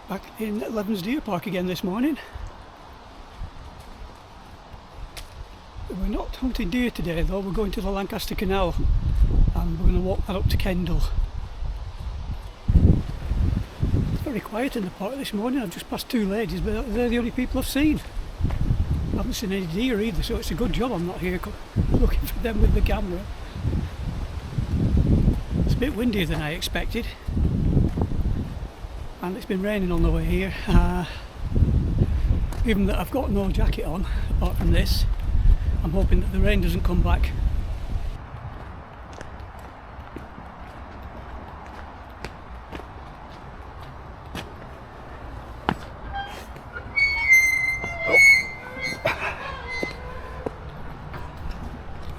Back in Levens Deer Park again this morning. We're not hunting deer today though, we're going to the Lancaster canal and we're going to walk that up to Kendal. It's very quiet in the park this morning. I've just passed two ladies, but they're the only people I've seen. I haven't seen any deer either, so it's a good job I'm not here looking for them with the camera. It's a bit windier than I expected. And it's been raining on the way here. Given that I've got no jacket on apart from this, I'm hoping that the rain doesn't come back.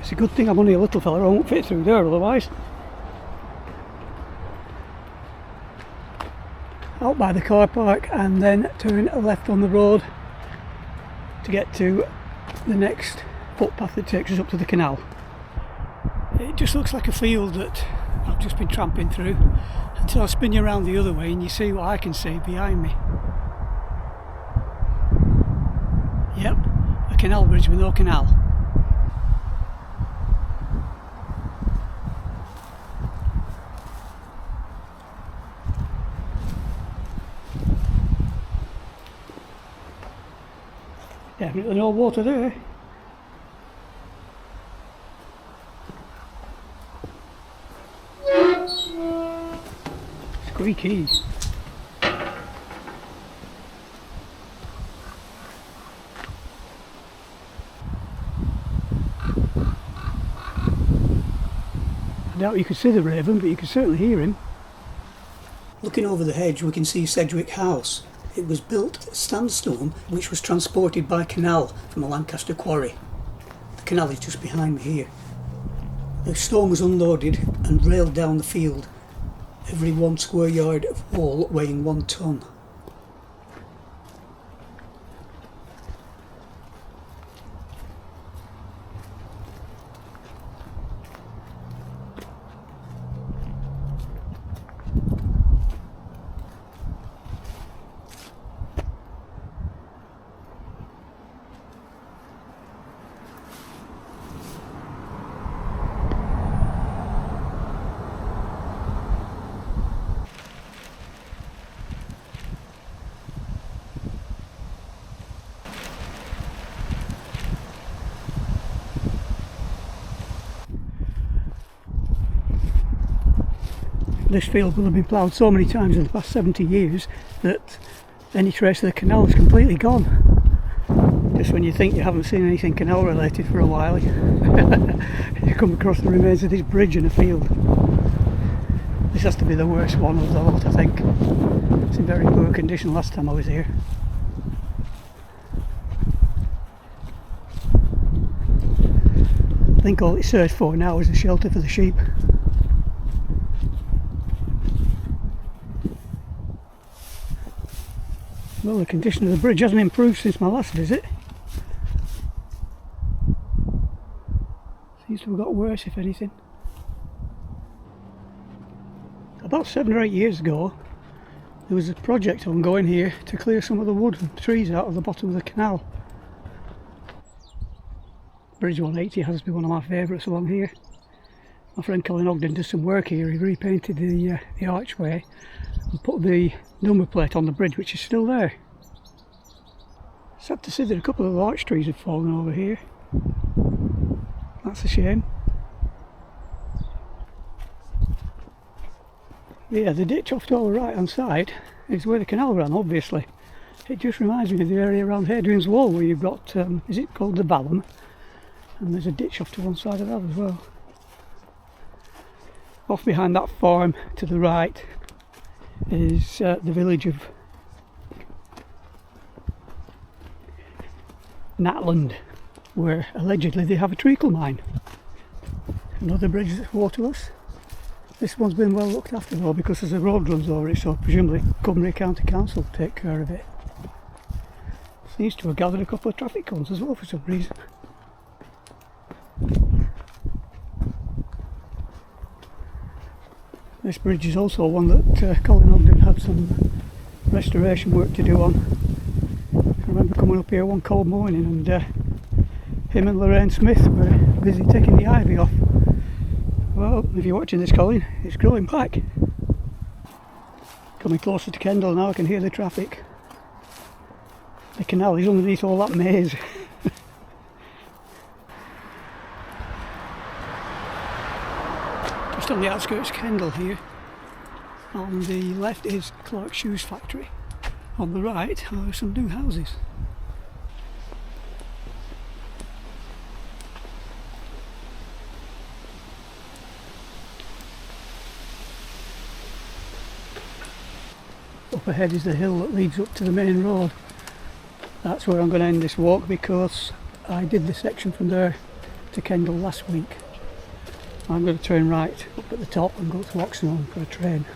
It's a good thing I'm only a little fella, I won't fit through there otherwise. Out by the car park and then turn left on the road to get to the next footpath that takes us up to the canal. It just looks like a field that I've just been tramping through until I spin you around the other way and you see what I can see behind me. Yep, a canal bridge with no canal. Definitely no water there. Squeaky. I doubt you could see the raven, but you can certainly hear him. Looking over the hedge we can see Sedgwick House. It was built sandstone which was transported by canal from a Lancaster quarry. The canal is just behind me here. The stone was unloaded and railed down the field, every 1 square yard of wall weighing 1 tonne. This field will have been ploughed so many times in the past 70 years that any trace of the canal is completely gone. Just when you think you haven't seen anything canal related for a while, you come across the remains of this bridge in a field. This has to be the worst one of the lot, I think. It's in very poor condition last time I was here. I think all it serves for now is a shelter for the sheep. Well, the condition of the bridge hasn't improved since my last visit. Seems to have got worse, if anything. About 7 or 8 years ago, there was a project ongoing here to clear some of the wood and trees out of the bottom of the canal. Bridge 180 has to be one of my favourites along here. My friend Colin Ogden did some work here. He repainted the archway and put the number plate on the bridge, which is still there. Sad to see that a couple of larch trees have fallen over here. That's a shame. Yeah, the ditch off to our right hand side is where the canal ran, obviously. It just reminds me of the area around Hadrian's Wall where you've got, is it called the Vallum? And there's a ditch off to one side of that as well. Off behind that farm to the right is the village of Natland, where allegedly they have a treacle mine. Another bridge that's waterless. This one's been well looked after though, because there's a road runs over it, so presumably Cumbernauld County Council will take care of it. Seems to have gathered a couple of traffic cones as well for some reason. This bridge is also one that Colin Ogden had some restoration work to do on. I remember coming up here one cold morning and him and Lorraine Smith were busy taking the ivy off. Well, if you're watching this, Colin, it's growing back. Coming closer to Kendal now, I can hear the traffic. The canal is underneath all that maze. Just on the outskirts of Kendal here. On the left is Clark's Shoes Factory. On the right are some new houses. Up ahead is the hill that leads up to the main road. That's where I'm going to end this walk because I did the section from there to Kendal last week. I'm going to turn right up at the top and go to Oxenholme for a train.